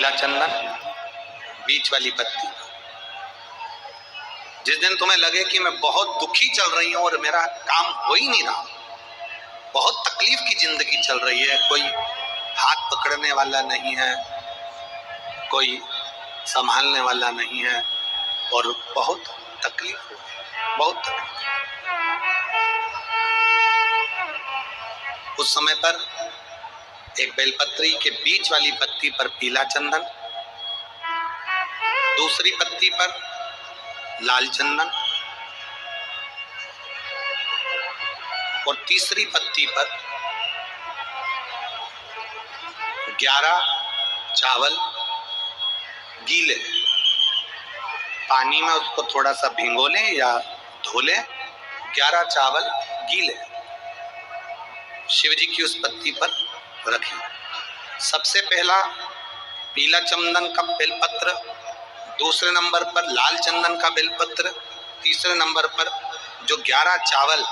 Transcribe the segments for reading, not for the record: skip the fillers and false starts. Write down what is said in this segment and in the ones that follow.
पीला चंदन, बीच वाली पत्ती। जिस दिन तुम्हें लगे कि मैं बहुत दुखी चल रही हूं और मेरा काम हो ही नहीं रहा, बहुत तकलीफ की जिंदगी चल रही है, कोई हाथ पकड़ने वाला नहीं है, कोई संभालने वाला नहीं है और बहुत तकलीफ हो रही, बहुत तकलीफ। उस समय पर एक बेलपत्री के बीच वाली पत्ती पर पीला चंदन, दूसरी पत्ती पर लाल चंदन और तीसरी पत्ती पर 11 चावल गीले, पानी में उसको थोड़ा सा भिगो लें या धो लें, 11 चावल गीले शिव जी की उस पत्ती पर रखें। सबसे पहला पीला चंदन का बेलपत्र, दूसरे नंबर पर लाल चंदन का बेलपत्र, तीसरे नंबर पर जो 11 चावल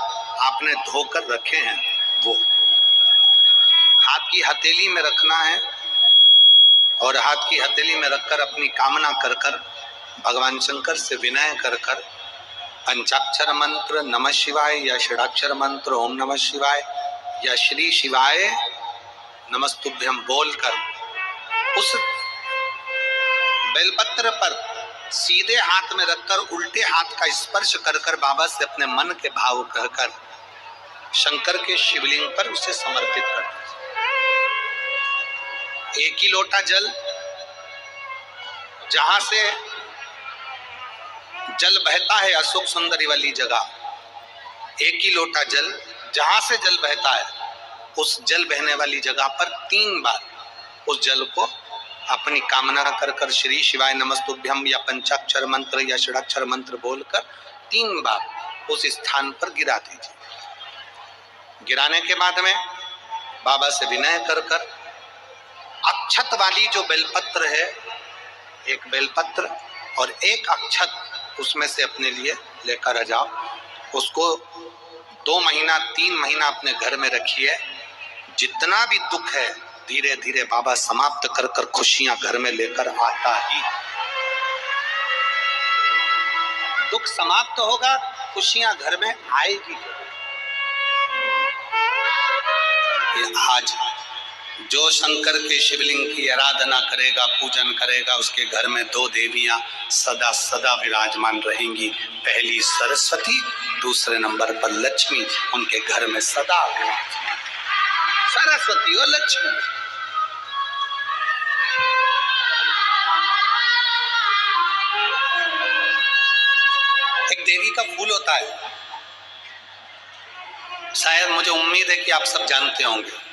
आपने धोकर रखे हैं वो हाथ की हथेली में रखना है और हाथ की हथेली में रखकर अपनी कामना कर कर भगवान शंकर से विनय कर कर पंचाक्षर मंत्र नमः शिवाय या षडाक्षर मंत्र ओम नमः शिवाय या श्री शिवाय नमस्तुभ्यम बोलकर उस बेलपत्र पर सीधे हाथ में रखकर उल्टे हाथ का स्पर्श कर कर बाबा से अपने मन के भाव कहकर शंकर के शिवलिंग पर उसे समर्पित कर दीजिए। एक ही लोटा जल, जहां से जल बहता है अशोक सुंदरी वाली जगह, एक ही लोटा जल जहां से जल बहता है उस जल बहने वाली जगह पर 3 बार उस जल को अपनी कामना कर कर श्री शिवाय नमस्तुभ्यम या पंचाक्षर मंत्र या षडाक्षर मंत्र बोलकर 3 बार उस स्थान पर गिरा दीजिए। गिराने के बाद में बाबा से विनय कर कर अक्षत वाली जो बेलपत्र है, एक बेलपत्र और एक अक्षत उसमें से अपने लिए लेकर आ जाओ। उसको 2 महीना 3 महीना अपने घर में रखिए। जितना भी दुख है धीरे धीरे बाबा समाप्त कर कर खुशियां घर में लेकर आता ही। दुख समाप्त होगा, खुशियां घर में आएगी। आज जो शंकर के शिवलिंग की आराधना करेगा, पूजन करेगा, उसके घर में 2 देवियां सदा सदा विराजमान रहेंगी। पहली सरस्वती, दूसरे नंबर पर लक्ष्मी उनके घर में सदा विराजमान। सरस्वती और लक्ष्मी। एक देवी का फूल होता है, शायद मुझे उम्मीद है कि आप सब जानते होंगे।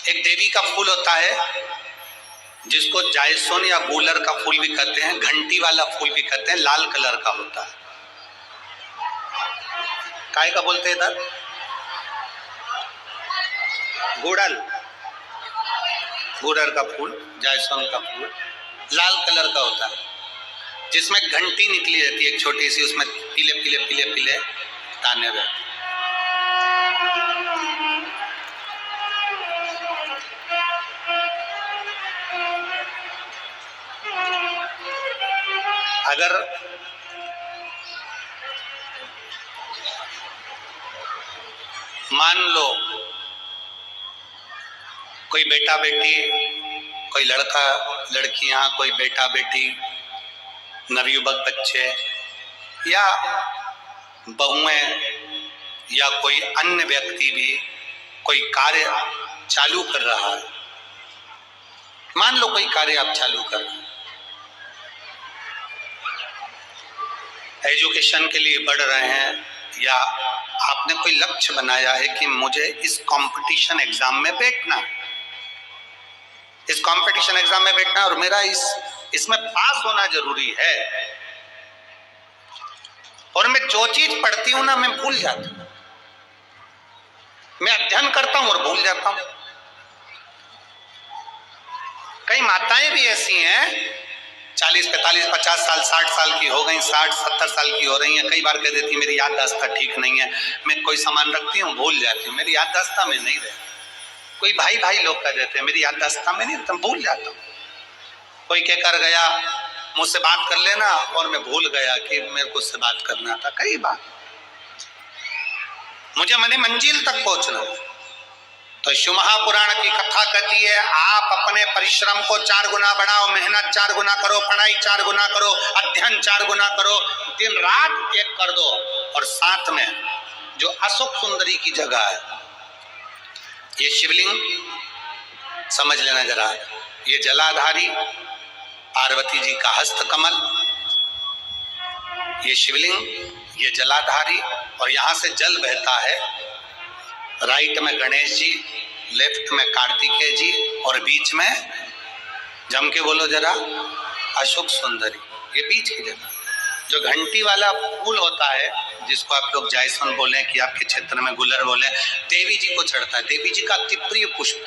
एक देवी का फूल होता है जिसको जायसोन या गूलर का फूल भी कहते हैं, घंटी वाला फूल भी कहते हैं, लाल कलर का होता है। काय का बोलते हैं इधर? गुड़ल, गुड़र का फूल, जायसोन का फूल लाल कलर का होता है, जिसमें घंटी निकली रहती है एक छोटी सी, उसमें पीले पीले पीले पीले दाने रहते हैं। अगर मान लो कोई बेटा बेटी, कोई लड़का लड़कियां, कोई बेटा बेटी, नवयुवक बच्चे या बहुएं या कोई अन्य व्यक्ति भी कोई कार्य चालू कर रहा है। मान लो कोई कार्य आप चालू कर रहे हैं, एजुकेशन के लिए बढ़ रहे हैं या आपने कोई लक्ष्य बनाया है कि मुझे इस कंपटीशन एग्जाम में बैठना है, इस कंपटीशन एग्जाम में बैठना है और मेरा इसमें पास होना जरूरी है। और मैं जो चीज पढ़ती हूं ना, मैं भूल जाता हूं। मैं अध्ययन करता हूं और भूल जाता हूं। कई माताएं भी ऐसी हैं 40, 45, 50 साल, 60 साल की हो गई, 60, 70 साल की हो रही हैं। कई बार कह देती मेरी याददाश्त ठीक नहीं है, मैं कोई सामान रखती हूँ भूल जाती हूँ, मेरी याददाश्त में नहीं रहती। कोई भाई भाई लोग कह देते हैं मेरी याददाश्त में नहीं रहता, भूल जाता हूँ। कोई कहकर गया मुझसे बात कर लेना और मैं भूल गया कि मेरे को उससे बात करना था। कई बार मुझे मैंने मंजिल तक पहुंचना। तो शिव महापुराण की कथा कहती है आप अपने परिश्रम को 4 गुना बढ़ाओ, मेहनत 4 गुना करो, पढ़ाई 4 गुना करो, अध्ययन 4 गुना करो, दिन रात एक कर दो। और साथ में जो अशोक सुंदरी की जगह है, ये शिवलिंग समझ लेना जरा, ये जलाधारी पार्वती जी का हस्त कमल, ये शिवलिंग, ये जलाधारी, और यहां से जल बहता है। राइट में गणेश जी, लेफ्ट में कार्तिकेय जी, और बीच में जम के बोलो जरा अशोक सुंदरी। ये बीच की जगह जो घंटी वाला फूल होता है, जिसको आप लोग जायसन बोले कि आपके क्षेत्र में गुलर बोले, देवी जी को चढ़ता है। देवी जी का अति प्रिय पुष्प,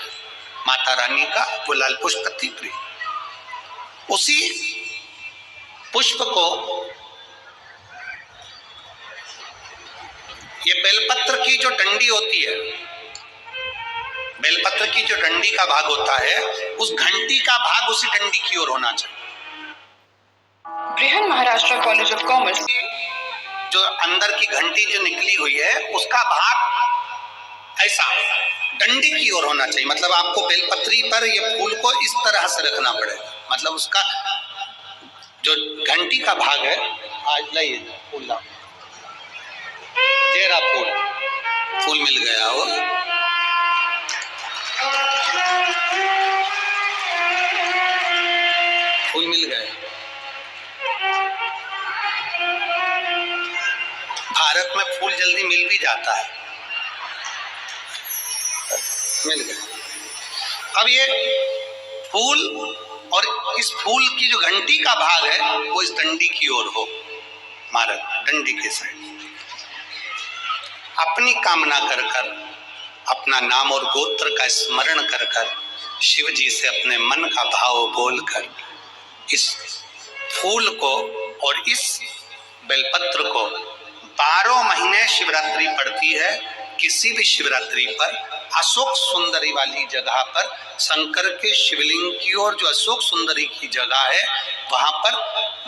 माता रानी का गुलाल पुष्प अति प्रिय। उसी पुष्प को ये बेलपत्र की जो डंडी होती है, बेलपत्र की जो डंडी का भाग होता है, उस घंटी का भाग उसी डंडी की ओर होना चाहिए। Brihan Maharashtra college of commerce जो अंदर की घंटी जो निकली हुई है, उसका भाग ऐसा डंडी की ओर होना चाहिए। मतलब आपको बेलपत्री पर ये फूल को इस तरह से रखना पड़ेगा। मतलब उसका जो घंटी का भाग है, आज लाइए फूल लाओ, तेरा फूल मिल गया हो। फूल मिल गए। भारत में फूल जल्दी मिल भी जाता है, मिल गए। अब ये फूल और इस फूल की जो घंटी का भाग है वो इस डंडी की ओर हो, हमारा डंडी के साइड। अपनी कामना कर कर, अपना नाम और गोत्र का स्मरण कर कर, शिव जी से अपने मन का भाव बोल कर इस फूल को और इस बेलपत्र को 12 महीने शिवरात्रि पड़ती है। किसी भी शिवरात्रि पर अशोक सुंदरी वाली जगह पर, शंकर के शिवलिंग की ओर जो अशोक सुंदरी की जगह है, वहां पर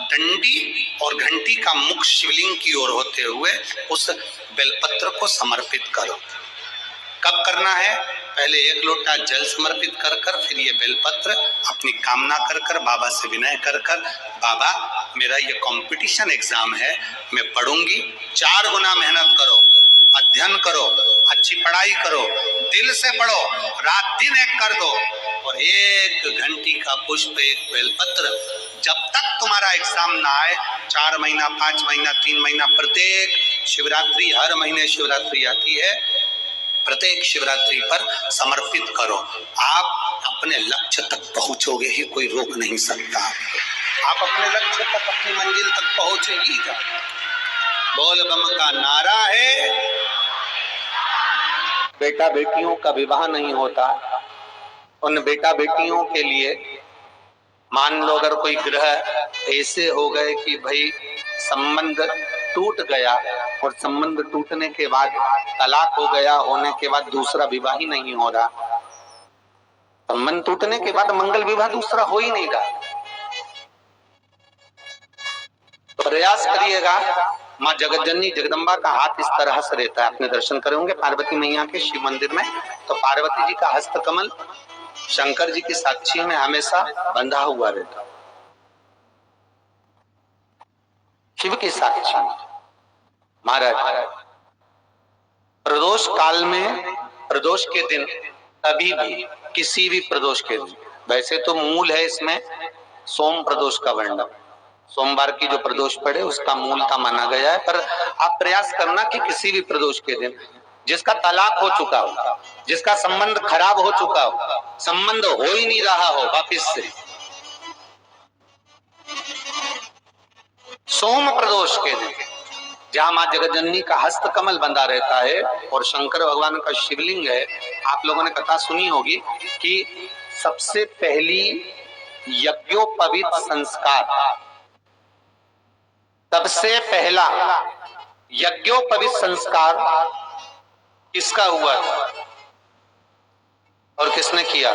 डंडी और घंटी का मुख शिवलिंग की ओर होते हुए उस बेलपत्र को समर्पित करो। कब करना है? पहले 1 लोटा जल समर्पित कर कर, फिर ये बेलपत्र अपनी कामना कर कर, बाबा से विनय कर कर, बाबा मेरा ये कंपटीशन एग्जाम है, मैं पढ़ूंगी, 4 गुना मेहनत करो, अध्ययन करो, अच्छी पढ़ाई करो, दिल से पढ़ो, रात दिन एक कर दो, और 1 घंटी का पुष्प, 1 बेलपत्र, जब तक तुम्हारा एग्जाम ना आए, 4 महीना, 5 महीना, 3 महीना, प्रत्येक शिवरात्रि, हर महीने शिवरात्रि आती है, प्रत्येक शिवरात्रि पर समर्पित करो। आप अपने लक्ष्य तक पहुंचोगे ही, कोई रोक नहीं सकता। आप अपने लक्ष्य तक, अपनी मंजिल तक पहुंचे ही जाओ। बोल बम का नारा है। बेटा बेटियों का विवाह नहीं होता, उन बेटा बेटियों के लिए मान लो अगर कोई ग्रह ऐसे हो गए कि भाई संबंध टूट गया, और संबंध टूटने के बाद तलाक हो गया, होने के बाद दूसरा विवाह ही नहीं हो रहा, संबंध टूटने के बाद मंगल विवाह दूसरा हो ही नहीं रहा, तो प्रयास करिएगा। माँ जगतजननी जगदम्बा का हाथ इस तरह से रहता है, अपने दर्शन करेंगे पार्वती मैया के शिव मंदिर में, तो पार्वती जी का हस्त कमल शंकर जी की साक्षी में हमेशा बंधा हुआ रहता, शिव की साक्षी। महाराज प्रदोष काल में, प्रदोष के दिन, कभी भी किसी भी प्रदोष के दिन, वैसे तो मूल है इसमें सोम प्रदोष का वर्णन, सोमवार की जो प्रदोष पड़े उसका मूलता माना गया है, पर आप प्रयास करना कि किसी भी प्रदोष के दिन जिसका तलाक हो चुका हो, जिसका संबंध खराब हो चुका हो, संबंध हो ही नहीं रहा हो वापिस से, सोम प्रदोष के दिन जहां मां जगतजननी का हस्त कमल बंधा रहता है और शंकर भगवान का शिवलिंग है। आप लोगों ने कथा सुनी होगी कि सबसे पहली यज्ञोपवीत संस्कार, सबसे पहला यज्ञोपवीत संस्कार किसका हुआ था और किसने किया?